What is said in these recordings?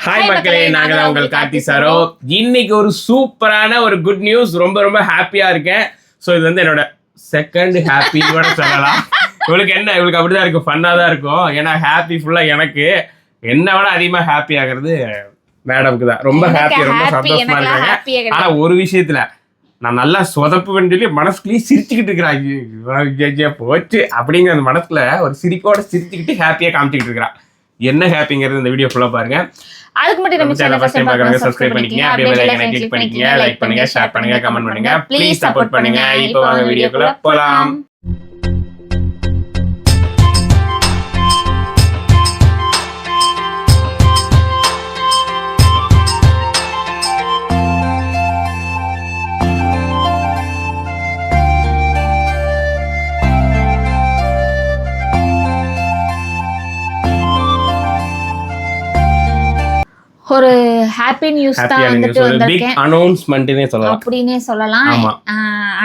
Hi மக்களே, நாங்க தான் உங்கள் கார்த்தி சாரோ. இன்னைக்கு ஒரு சூப்பரான ஒரு குட் நியூஸ். ரொம்ப ரொம்ப ஹாப்பியா இருக்கேன். ஸோ இது வந்து என்னோட செகண்ட் ஹாப்பி கூட சொல்லலாம். இவளுக்கு அப்படிதான் இருக்கும், ஃபன்னா தான் இருக்கும். ஏன்னா ஹாப்பி ஃபுல்லா எனக்கு, என்ன விட அதிகமா ஹாப்பி ஆகிறது மேடம்க்கு தான். ரொம்ப ஹாப்பி, ரொம்ப சந்தோஷமா இருக்காங்க. ஆனா ஒரு விஷயத்துல நான் நல்லா சொதப்புவேன்னு சொல்லி மனசுக்குள்ளேயே சிரிச்சுக்கிட்டு இருக்கிறாங்க. போச்சு அப்படிங்கிற அந்த மனசுல ஒரு சிரிப்போட சிரிச்சுக்கிட்டு ஹாப்பியா காமிச்சிக்கிட்டு இருக்கிறான். என்ன ஹாப்பிங்கிறது இந்த வீடியோ ஃபுல்லா பாருங்க. அதுக்கு மட்டும் நம்ம சேனலை ஃபர்ஸ்ட் டைம் பார்க்கறவங்க சப்ஸ்கிரைப் பண்ணிக்கங்க, அப்படியே பெல் ஐகானை கிளிக் பண்ணிக்கங்க, லைக் பண்ணுங்க, ஷேர் பண்ணுங்க, கமெண்ட் பண்ணுங்க, ப்ளீஸ் சப்போர்ட் பண்ணுங்க. இப்போ வாங்க வீடியோக்குள்ள போலாம். ஒரு ஹாப்பி நியூஸ் தான் வந்துட்டு வந்திருக்கேன். அனௌன்ஸ்மென்ட்னே சொல்லலாம், அப்படினே சொல்லலாம்.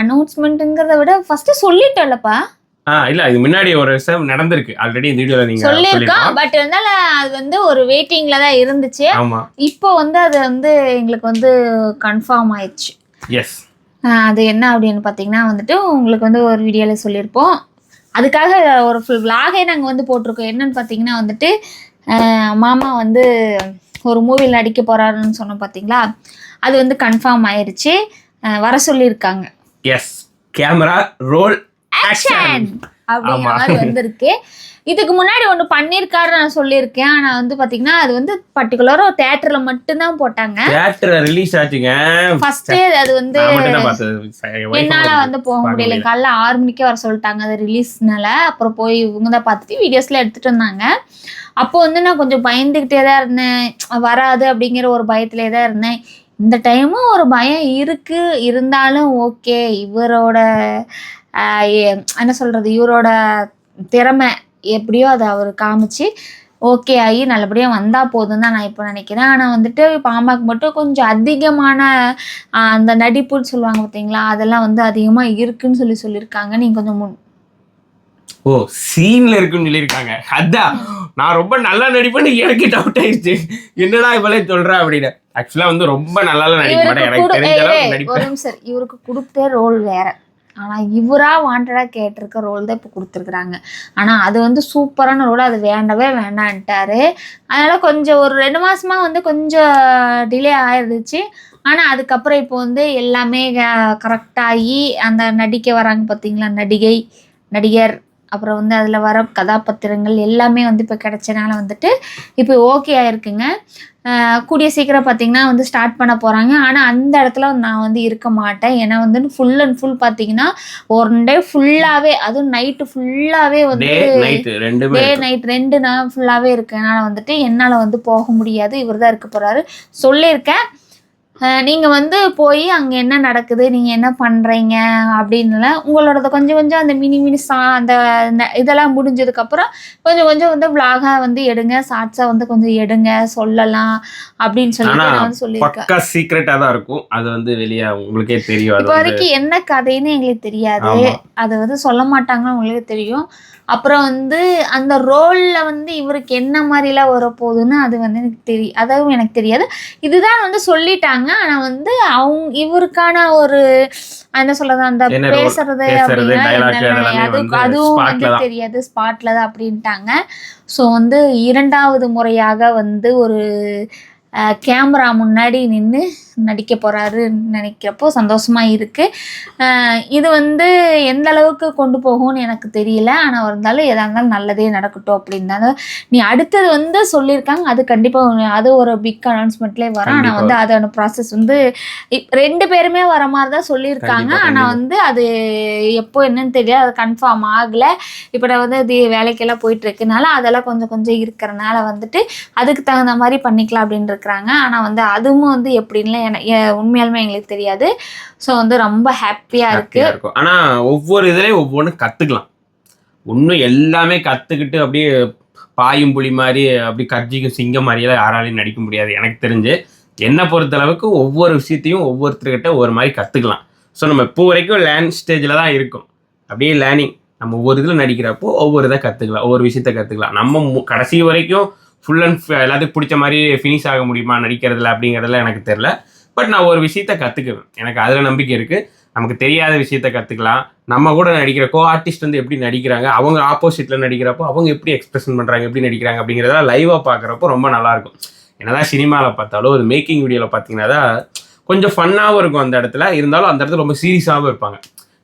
அனௌன்ஸ்மென்ட்ங்கறத விட ஃபர்ஸ்ட் சொல்லிட்டேன்லப்பா. இல்ல, இது முன்னாடி ஒரு விஷயம் நடந்திருக்கு ஆல்ரெடி. இந்த வீடியோல நீங்க சொல்லிருக்கோம். பட் இருந்தால அது வந்து ஒரு வெயிட்டிங்ல தான் இருந்துச்சு. இப்போ வந்து அது வந்து எங்களுக்கு வந்து கன்ஃபார்ம் ஆயிடுச்சு. எஸ். அது என்ன அப்படின்னு பாத்தீங்கன்னா வந்துட்டு உங்களுக்கு வந்து ஒரு வீடியோல சொல்லியிருப்போம். அதுக்காக ஒரு ஃபுல் vlog-ஏ நாங்க வந்து போட்டிருக்கோம். என்னன்னு பாத்தீங்கன்னா வந்துட்டு மாமா வந்து ஒரு மூவியில் நடிக்க போறாருன்னு சொன்னோம் பார்த்தீங்களா, அது வந்து கன்ஃபார்ம் ஆயிருச்சு. வர சொல்லியிருக்காங்க. எஸ், கேமரா ரோல் ஆக்ஷன் அப்படிங்கிற மாதிரி வந்திருக்கு. இதுக்கு முன்னாடி ஒன்று பண்ணியிருக்காரு நான் சொல்லியிருக்கேன். ஆனால் வந்து பார்த்தீங்கன்னா அது வந்து பர்டிகுலராக தேட்டரில் மட்டும்தான் போட்டாங்க. தேட்டரில் ரிலீஸ் ஆச்சுங்க ஃபர்ஸ்டே. அது வந்து என்னால் வந்து போக முடியல. காலைல 6 மணிக்கே வர சொல்லிட்டாங்க அது ரிலீஸ்னால. அப்புறம் போய் இவங்க தான் பார்த்துட்டு வீடியோஸ்லாம் எடுத்துகிட்டு வந்தாங்க. அப்போ வந்து நான் கொஞ்சம் பயந்துக்கிட்டே தான் இருந்தேன், வராது அப்படிங்கிற ஒரு பயத்திலே தான் இருந்தேன். இந்த டைமும் ஒரு பயம் இருக்கு. இருந்தாலும் ஓகே, இவரோட என்ன சொல்கிறது, இவரோட திறமை எப்படியோ அதை அவர் காமிச்சு ஓகே ஆகி நல்லபடியாக வந்தால் போதும் தான் நான் இப்போ நினைக்கிறேன். ஆனால் வந்துட்டு பாமாக்கு மட்டும் கொஞ்சம் அதிகமான அந்த நடிப்புன்னு சொல்லுவாங்க பார்த்தீங்களா, அதெல்லாம் வந்து அதிகமாக இருக்குன்னு சொல்லியிருக்காங்க. நீங்கள் கொஞ்சம் சீன்ல இருக்குன்னு சொல்லியிருக்காங்க. அதான் நான் ரொம்ப நல்லா நடிப்பேன்னு எனக்கு டவுட் ஆயிடுச்சு. என்னடா இவளே சொல்றா அப்படின்னு. ஆக்சுவலா வந்து ரொம்ப நல்லா நடிக்க மாட்டேன், எனக்கு தெரிஞ்ச அளவுக்கு நடிப்பேன். சார், இவருக்கு கொடுத்த ரோல் வேற. ஆனால் இவரா வாண்டடா கேட்டிருக்க ரோல் தான் இப்போ கொடுத்துருக்குறாங்க. ஆனால் அது வந்து சூப்பரான ரோல். அது வேண்டவே வேண்டான்ட்டாரு. அதனால கொஞ்சம் ஒரு 2 மாசமா வந்து கொஞ்சம் டிலே ஆயிடுச்சு. ஆனால் அதுக்கப்புறம் இப்போ வந்து எல்லாமே கரெக்டாகி அந்த நடிக்க வராங்க பார்த்தீங்களா, நடிகர், அப்புறம் வந்து அதில் வர கதாபாத்திரங்கள் எல்லாமே வந்து இப்போ கிடைச்சனால வந்துட்டு இப்போ ஓகே ஆயிருக்குங்க. கூடிய சீக்கிரம் பார்த்தீங்கன்னா வந்து ஸ்டார்ட் பண்ண போகிறாங்க. ஆனால் அந்த இடத்துல நான் வந்து இருக்க மாட்டேன். ஏன்னா வந்து ஃபுல் அண்ட் ஃபுல் பார்த்தீங்கன்னா 1 டே ஃபுல்லாகவே, அதுவும் நைட்டு ஃபுல்லாகவே வந்து டே நைட் 2 நாள் ஃபுல்லாகவே இருக்கனால வந்துட்டு என்னால் வந்து போக முடியாது. இவர் தான் இருக்க போகிறாரு சொல்லியிருக்கேன். நீங்கள் வந்து போய் அங்கே என்ன நடக்குது, நீங்கள் என்ன பண்ணுறீங்க அப்படின்னுல உங்களோட கொஞ்சம் அந்த மினி அந்த இதெல்லாம் முடிஞ்சதுக்கப்புறம் கொஞ்சம் வந்து vlog-ஆ வந்து எடுங்க, ஷார்ட்ஸாக வந்து கொஞ்சம் எடுங்க, சொல்லலாம் அப்படின்னு சொல்லிட்டு நான் வந்து சொல்லியிருக்கேன். சீக்ரெட்டாக தான் இருக்கும். அது வந்து வெளியே உங்களுக்கே தெரியும். இப்போ வரைக்கும் என்ன கதைன்னு எங்களுக்கு தெரியாது. அதை வந்து சொல்ல மாட்டாங்கன்னு உங்களுக்கு தெரியும். அப்புறம் வந்து அந்த ரோலில் வந்து இவருக்கு என்ன மாதிரிலாம் வரப்போகுதுன்னு அது வந்து அதுவும் எனக்கு தெரியாது. இதுதான் வந்து சொல்லிட்டாங்க. ஆனால் வந்து இவருக்கான ஒரு என்ன சொல்றது, அந்த பேசுறது அப்படின்னா அதுவும் வந்து தெரியாது, ஸ்பாட்ல தான் அப்படின்ட்டாங்க. ஸோ வந்து 2வது முறையாக வந்து ஒரு கேமரா முன்னாடி நின்று நடிக்க போகிறாருன்னு நினைக்கிறப்போ சந்தோஷமாக இருக்குது. இது வந்து எந்த அளவுக்கு கொண்டு போகும்னு எனக்கு தெரியல. ஆனால் இருந்தாலும் எதாக இருந்தாலும் நல்லதே நடக்கட்டும் அப்படின்னாங்க. நீ அடுத்தது வந்து சொல்லியிருக்காங்க, அது கண்டிப்பாக அது ஒரு பிக் அனௌன்ஸ்மெண்ட்லேயே வரும். ஆனால் வந்து அதோட ப்ராசஸ் வந்து 2 பேருமே வர மாதிரி தான் சொல்லியிருக்காங்க. ஆனால் வந்து அது எப்போ என்னன்னு தெரியாது, அது கன்ஃபார்ம் ஆகலை. இப்போ நான் வந்து அது வேலைக்கெல்லாம் போயிட்டுருக்குனால அதெல்லாம் கொஞ்சம் இருக்கிறனால வந்துட்டு அதுக்கு தகுந்த மாதிரி பண்ணிக்கலாம் அப்படின்னு இருக்கிறாங்க. ஆனால் வந்து அதுவும் வந்து எப்படின்லாம் உண்மையாலுமே எங்களுக்கு தெரியாது. ஸோ வந்து ரொம்ப ஹாப்பியாக இருக்கு. ஆனால் ஒவ்வொரு இதுலேயும் ஒவ்வொன்று கற்றுக்கலாம். ஒன்றும் எல்லாமே கற்றுக்கிட்டு அப்படியே பாயும் புலி மாதிரி அப்படி கர்ஜிக்கும் சிங்கம் மாதிரியெல்லாம் யாராலையும் நடிக்க முடியாது எனக்கு தெரிஞ்சு. என்னை பொறுத்தளவுக்கு ஒவ்வொரு விஷயத்தையும் ஒவ்வொருத்தர்கிட்ட ஒரு மாதிரி கற்றுக்கலாம். ஸோ நம்ம இப்போ வரைக்கும் லேர்ன் ஸ்டேஜில் தான் இருக்கும். அப்படியே லேர்னிங் நம்ம ஒவ்வொரு இதில் நடிக்கிறப்போ ஒவ்வொரு இதை கற்றுக்கலாம், ஒவ்வொரு விஷயத்த கற்றுக்கலாம். நம்ம கடைசி வரைக்கும் ஃபுல் அண்ட் எல்லாத்துக்கும் பிடிச்ச மாதிரி ஃபினிஷ் ஆக முடியுமா நடிக்கிறதுல அப்படிங்கிறதுல எனக்கு தெரியல. பட் நான் ஒரு விஷயத்த கற்றுக்குவேன், எனக்கு அதில் நம்பிக்கை இருக்குது. நமக்கு தெரியாத விஷயத்த கற்றுக்கலாம். நம்ம கூட நடிக்கிற ஆர்டிஸ்ட் வந்து எப்படி நடிக்கிறாங்க, அவங்க ஆப்போசிட்டில் நடிக்கிறப்போ அவங்க எப்படி எக்ஸ்பிரஷன் பண்ணுறாங்க, எப்படி நடிக்கிறாங்க அப்படிங்கிறதெல்லாம் லைவாக பார்க்குறப்போ ரொம்ப நல்லாயிருக்கும். என்னதான் சினிமாவில் பார்த்தாலும் ஒரு மேக்கிங் வீடியோவில் பார்த்தீங்கன்னா தான் கொஞ்சம் ஃபன்னாகவும் இருக்கும் அந்த இடத்துல. இருந்தாலும் அந்த இடத்துல ரொம்ப சீரியஸாகவும் இருப்பாங்க.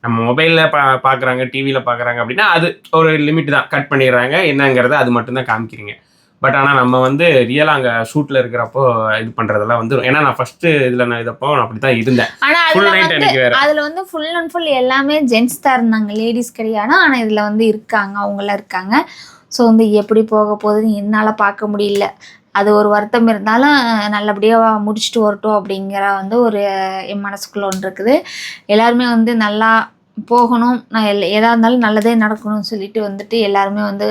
நம்ம மொபைலில் பார்க்குறாங்க, டிவியில் பார்க்குறாங்க அப்படின்னா அது ஒரு லிமிட் தான், கட் பண்ணிடுறாங்க என்னங்கிறத அது மட்டும்தான் காமிக்கிறீங்க. பட் ஆனால் நம்ம வந்து ரியலாக அங்கே ஷூட்டில் இருக்கிறப்போ இது பண்ணுறதெல்லாம் வந்து, ஏன்னா நான் ஃபஸ்ட்டு இதில் நான் இதப்போ நான் அப்படி தான் இருந்தேன். ஃபுல் நைட் எனக்கு வேறு. அதில் வந்து ஃபுல் அண்ட் ஃபுல் எல்லாமே ஜென்ட்ஸ் தான் இருந்தாங்க, லேடிஸ் கிடையாது. ஆனால் இதில் வந்து இருக்காங்க, அவங்களாம் இருக்காங்க. ஸோ வந்து எப்படி போக போகுதுன்னு என்னால் பார்க்க முடியல. அது ஒரு வருத்தம் இருந்தாலும் நல்லபடியாக முடிச்சுட்டு வரட்டும் அப்படிங்கிற வந்து ஒரு என் மனசுக்குள்ளே ஒன்று இருக்குது. எல்லாருமே வந்து நல்லா போகணும், நான் எதாக இருந்தாலும் நல்லதே நடக்கணும்னு சொல்லிட்டு வந்துட்டு எல்லாருமே வந்து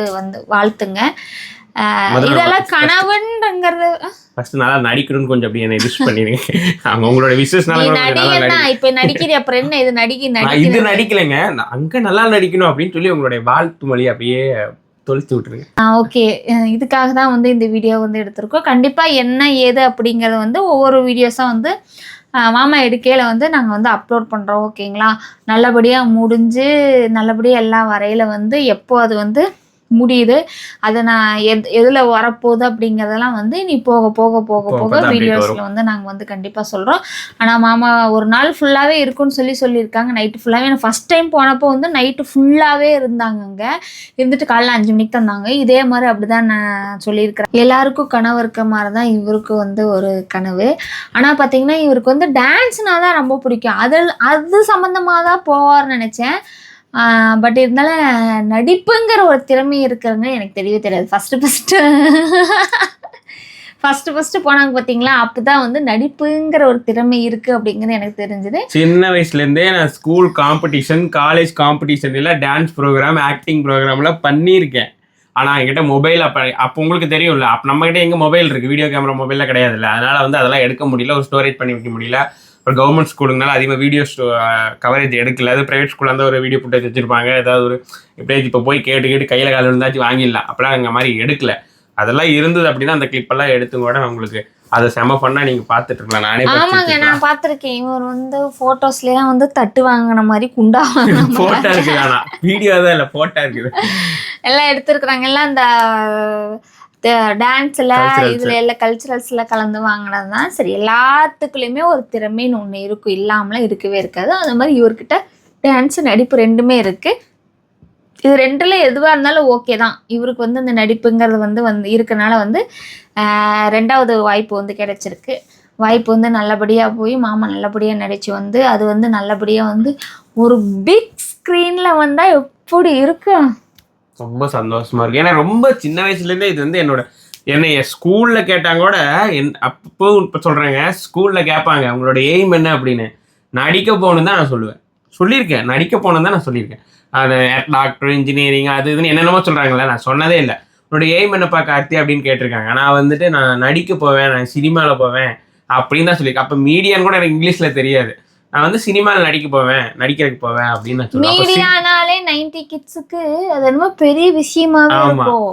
வாழ்த்துங்க. இதெல்லாம் கனவுங்கிறது ஃபர்ஸ்ட் நல்லா நடிக்கணும்னு கொஞ்சம் அப்படியே என்ன விஷ் பண்ணிடுங்க. அவங்க உங்களோட விஷஸ்னால இப்போ நடிக்கிறேன், அப்புறம் என்ன இது இது நடிக்கலைங்க, அங்கே நல்லா நடிக்கணும் அப்படின்னு சொல்லி உங்களுடைய வாழ்த்து மொழி அப்படியே தொலைத்து விட்டுருங்க. ஓகே, இதுக்காக தான் வந்து இந்த வீடியோ வந்து எடுத்திருக்கோம். கண்டிப்பாக என்ன ஏது அப்படிங்கிறது வந்து ஒவ்வொரு வீடியோஸாக வந்து மாமா எடுக்கையில் வந்து நாங்கள் வந்து அப்லோட் பண்ணுறோம். ஓகேங்களா, நல்லபடியாக முடிஞ்சு நல்லபடியாக எல்லாம் வரையில் வந்து எப்போ அது வந்து முடியுது, அதை நான் எதில் வரப்போகுது அப்படிங்கிறதெல்லாம் வந்து நீ போக போக போக போக வீடியோஸில் வந்து நாங்கள் வந்து கண்டிப்பாக சொல்கிறோம். ஆனால் மாமா ஒரு நாள் ஃபுல்லாகவே இருக்குன்னு சொல்லியிருக்காங்க, நைட்டு ஃபுல்லாகவே. நான் ஃபஸ்ட் டைம் போனப்போ வந்து நைட்டு ஃபுல்லாகவே இருந்தாங்க, அங்கே இருந்துட்டு காலைல 5 மணிக்கு தந்தாங்க. இதே மாதிரி அப்படி தான் நான் சொல்லியிருக்கிறேன். எல்லாருக்கும் கனவு இருக்க மாதிரி தான் இவருக்கு வந்து ஒரு கனவு. ஆனால் பார்த்தீங்கன்னா இவருக்கு வந்து டான்ஸ்னால் தான் ரொம்ப பிடிக்கும். அது சம்மந்தமாக தான் போவார்னு நினச்சேன். பட் இருந்தாலும் நடிப்புங்கிற ஒரு திறமை இருக்கிறவங்க எனக்கு தெரியவே தெரியாது. ஃபஸ்ட்டு போனாங்க பார்த்தீங்களா, அப்போ தான் வந்து நடிப்புங்கிற ஒரு திறமை இருக்குது அப்படிங்கிறது எனக்கு தெரிஞ்சுது. சின்ன வயசுலேருந்தே நான் ஸ்கூல் காம்படிஷன், காலேஜ் காம்படிஷன் எல்லாம் டான்ஸ் ப்ரோக்ராம், ஆக்டிங் ப்ரோக்ராம்லாம் பண்ணியிருக்கேன். ஆனால் என்கிட்ட மொபைல் அப்போ உங்களுக்கு தெரியும்ல, அப்போ நம்மகிட்ட எங்கே மொபைல் இருக்குது, வீடியோ கேமரா மொபைலில் கிடையாதுல்ல. அதனால் வந்து அதெல்லாம் எடுக்க முடியல, ஒரு ஸ்டோரேஜ் பண்ணி வைக்க முடியல. ஒரு கவர்மெண்ட் ஸ்கூலுங்கனால அதிகமாக வீடியோ கவரேஜ் எடுக்கல. அது ப்ரைவேட் ஸ்கூலில் இருந்தால் ஒரு வீடியோ ஃபுட்டேஜ் வச்சுருப்பாங்க, ஏதாவது ஒரு எப்படியாச்சும் இப்போ போய் கேட்டு கையில் காலில் இருந்தாச்சும் வாங்கிடலாம். அப்போலாம் அங்கே மாதிரி எடுக்கல. அதெல்லாம் இருந்தது அப்படின்னா அந்த கிளிப்பெல்லாம் எடுத்து கூட உங்களுக்கு அதை செம பண்ணால் நீங்கள் பார்த்துட்டு இருக்கலாம். நானே ஆமாங்க, நான் பார்த்துருக்கேன். இவர் வந்து ஃபோட்டோஸ்லாம் வந்து தட்டு வாங்கின மாதிரி குண்டா ஃபோட்டோ இருக்குது, ஆனால் வீடியோ தான் இல்லை, ஃபோட்டோ இருக்குது, எல்லாம் எடுத்துருக்குறாங்க. எல்லாம் இந்த டான்ஸில் இதில் எல்லாம் கல்ச்சுரல்ஸில் கலந்து வாங்கினது தான். சரி, எல்லாத்துக்குள்ளேயுமே ஒரு திறமைன்னு ஒன்று இருக்கும், இல்லாமலாம் இருக்கவே இருக்காது. அது மாதிரி இவர்கிட்ட டான்ஸு நடிப்பு ரெண்டுமே இருக்குது. இது ரெண்டில் எதுவாக இருந்தாலும் ஓகே தான். இவருக்கு வந்து இந்த நடிப்புங்கிறது வந்து இருக்கனால வந்து 2வது வாய்ப்பு வந்து கிடைச்சிருக்கு. வாய்ப்பு வந்து நல்லபடியாக போய் மாமா நல்லபடியாக நடித்து வந்து அது வந்து நல்லபடியாக வந்து ஒரு பிக் ஸ்க்ரீனில் வந்தால் எப்படி இருக்கும், ரொம்ப சந்தோஷமா இருக்கு. ஏன்னா ரொம்ப சின்ன வயசுலேருந்தே இது வந்து என்னைய ஸ்கூலில் கேட்டாங்க கூட, அப்போ இப்போ சொல்கிறேங்க, ஸ்கூலில் கேட்பாங்க உங்களோட எய்ம் என்ன அப்படின்னு, நடிக்க போகணுன்னு தான் நான் சொல்லியிருக்கேன், நடிக்க போகணுன்னு தான் நான் சொல்லியிருக்கேன். அது டாக்டர், இன்ஜினியரிங், அது இதுன்னு என்னென்னமோ சொல்கிறாங்களே, நான் சொன்னதே இல்லை. உன்னோட எய்ம் என்னப்பா கார்த்தி அப்படின்னு கேட்டிருக்காங்க. நான் வந்துட்டு நான் நடிக்க போவேன், நான் சினிமாவில் போவேன் அப்படின்னு தான் சொல்லியிருக்கேன். அப்போ மீடியான்னு கூட எனக்கு இங்கிலீஷில் தெரியாது. நான் வந்து சினிமாவில் நடிக்கிறதுக்கு போவேன் அப்படின்னு நான் சொல்லுவேன். மீடியானாலே 90 கிட்ஸுக்கு அது என்னமோ பெரிய விஷயமாவே இருக்கும்.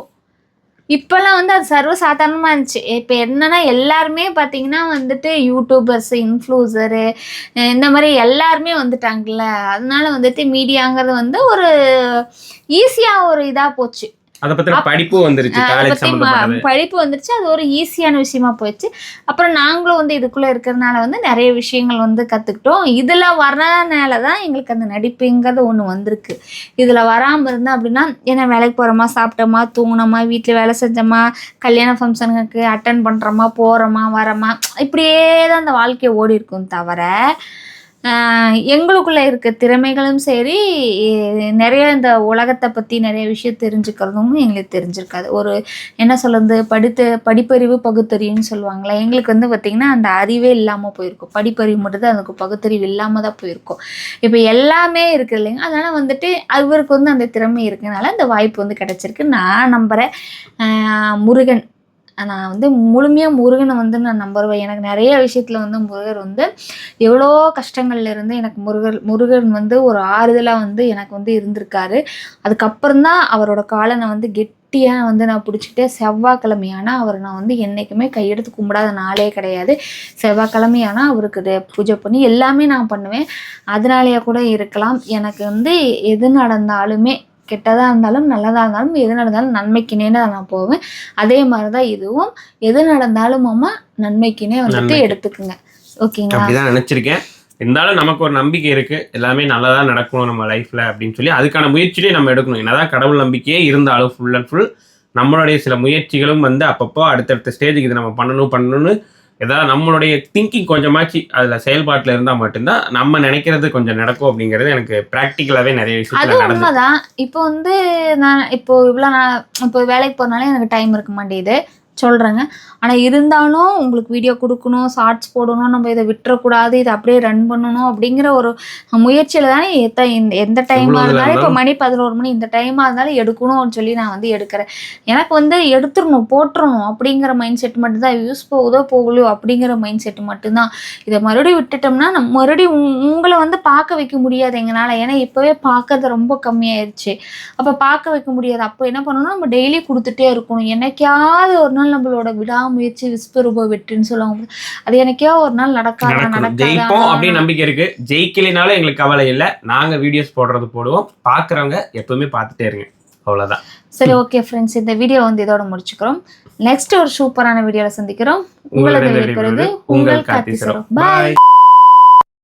இப்போல்லாம் வந்து அது சர்வசாதாரணமாக இருந்துச்சு. இப்போ என்னன்னா எல்லாருமே பார்த்தீங்கன்னா வந்துட்டு யூடியூபர்ஸ், இன்ஃப்ளூசரு இந்த மாதிரி எல்லாருமே வந்துட்டாங்கல்ல. அதனால வந்துட்டு மீடியாங்கிறது வந்து ஒரு ஈஸியாக ஒரு இதாக போச்சு. அதை பற்றி படிப்பு வந்துருச்சு, படிப்பு வந்துருச்சு, அது ஒரு ஈஸியான விஷயமா போயிடுச்சு. அப்புறம் நாங்களும் வந்து இதுக்குள்ளே இருக்கிறதுனால வந்து நிறைய விஷயங்கள் வந்து கற்றுக்கிட்டோம். இதில் வரனால தான் எங்களுக்கு அந்த நடிப்புங்கிறது ஒன்று வந்திருக்கு. இதில் வராமல் இருந்தால் அப்படின்னா ஏன்னா வேலைக்கு போகிறோமா, சாப்பிட்டோமா, தூங்கினோமா, வீட்டில் வேலை செஞ்சோமா, கல்யாண ஃபங்க்ஷனுக்கு அட்டன் பண்ணுறோமா, போகிறோமா, வரோமா, இப்படியே தான் அந்த வாழ்க்கையை ஓடி இருக்கும். தவிர எங்களுக்குள்ளே இருக்க திறமைகளும் சரி, நிறைய இந்த உலகத்தை பற்றி நிறைய விஷயம் தெரிஞ்சுக்கிறதும் எங்களுக்கு தெரிஞ்சிருக்காது. ஒரு என்ன சொல்லுறது, படிப்பறிவு பகுத்தறிவுன்னு சொல்லுவாங்களே, எங்களுக்கு வந்து பார்த்திங்கன்னா அந்த அறிவே இல்லாமல் போயிருக்கும். படிப்பறிவு மட்டும் தான், அதுக்கு பகுத்தறிவு இல்லாமல் தான் போயிருக்கும். இப்போ எல்லாமே இருக்குது இல்லைங்க. அதனால் வந்துட்டு அவருக்கு வந்து அந்த திறமை இருக்கிறதுனால அந்த வாய்ப்பு வந்து கிடச்சிருக்கு. நான் நம்புகிறேன் முருகன் நான் வந்து முழுமையாக முருகனை வந்து நான் நம்புவேன். எனக்கு நிறைய விஷயத்தில் வந்து முருகர் வந்து எவ்வளோ கஷ்டங்கள்ல இருந்து எனக்கு முருகன் வந்து ஒரு ஆறுதலாக வந்து எனக்கு வந்து இருந்திருக்காரு. அதுக்கப்புறம் தான் அவரோட காலை நான் வந்து கெட்டியாக வந்து நான் பிடிச்சிட்டு செவ்வாய்க்கிழமையானா அவரை நான் வந்து என்றைக்குமே கையெடுத்து கும்பிடாத நாளே கிடையாது. செவ்வாய்க்கிழமையானா அவருக்கு பூஜை பண்ணி எல்லாமே நான் பண்ணுவேன். அதனாலேயே கூட இருக்கலாம் எனக்கு வந்து எது நடந்தாலுமே கெட்டதாக இருந்தாலும் நல்லதாக இருந்தாலும் எது நடந்தாலும் நன்மைக்குனே தான் நான் போவேன். அதே மாதிரி தான் இதுவும் எது நடந்தாலும் அம்மா நன்மைக்குனே வந்துட்டு எடுத்துக்குங்க. ஓகேங்களா? அப்படிதான் நினைச்சிருக்கேன். இருந்தாலும் நமக்கு ஒரு நம்பிக்கை இருக்கு, எல்லாமே நல்லதா நடக்கணும் நம்ம லைஃப்ல அப்படின்னு சொல்லி அதுக்கான முயற்சியிலே நம்ம எடுக்கணும். என்னதான் கடவுள் நம்பிக்கையே இருந்தாலும் ஃபுல் அண்ட் ஃபுல் நம்மளுடைய சில முயற்சிகளும் வந்து அப்பப்போ அடுத்தடுத்த ஸ்டேஜுக்கு இது நம்ம பண்ணணும்னு ஏதாவது நம்மளுடைய திங்கிங் கொஞ்சமாச்சு அதில் செயல்பாட்டில் இருந்தால் மட்டும்தான் நம்ம நினைக்கிறது கொஞ்சம் நடக்கும் அப்படிங்கிறது எனக்கு ப்ராக்டிக்கலாகவே நிறைய விஷயத்தில் அது உண்மைதான். இப்போ வந்து நான் இப்போ வேலைக்கு போகிறனால எனக்கு டைம் இருக்க மாட்டேங்குது சொல்கிறேங்க. ஆனால் இருந்தாலும் உங்களுக்கு வீடியோ கொடுக்கணும், ஷார்ட்ஸ் போடணும், நம்ம இதை விட்டுறக்கூடாது, இதை அப்படியே ரன் பண்ணணும் அப்படிங்கிற ஒரு முயற்சியில் தானே எந்த டைமாக இருந்தாலும் இப்போ மணி 11 மணி இந்த டைமாக இருந்தாலும் எடுக்கணும்னு சொல்லி நான் வந்து எடுக்கிறேன். எனக்கு வந்து எடுத்துடணும் போட்டுறணும் அப்படிங்கிற மைண்ட் செட் மட்டும்தான். யூஸ் போகுதோ போகலையோ அப்படிங்கிற மைண்ட் செட் மட்டும்தான். இதை மறுபடியும் விட்டுட்டோம்னா நம்ம மறுபடியும் உங்களை வந்து பார்க்க வைக்க முடியாது எங்களால். ஏன்னா இப்போவே பார்க்கறது ரொம்ப கம்மியாயிருச்சு. அப்போ பார்க்க வைக்க முடியாது. அப்போ என்ன பண்ணணும்னா நம்ம டெய்லி கொடுத்துட்டே இருக்கணும். என்னைக்காவது ஒரு நாள் நம்மளோட விடாமுயற்சி விஸ்வரூப வெற்றின்னு சொல்லுவாங்க. அது எனக்கே ஒரு நாள் ஜெயிப்போம் அப்படின்னு நம்பிக்கை இருக்கு. ஜெயிக்கலினாலும் எங்களுக்கு கவலை இல்லை. நாங்க வீடியோஸ் போடுவோம். பாக்குறவங்க எப்பவுமே பார்த்துட்டே இருங்க. அவ்வளவுதான். சரி, ஓகே ஃப்ரெண்ட்ஸ், இந்த வீடியோ வந்து இதோட முடிச்சுக்கிறோம். நெக்ஸ்ட் ஒரு சூப்பரான வீடியோல சந்திக்கிறோம். உங்களை உங்கள் கார்த்தி சரோ. பாய்.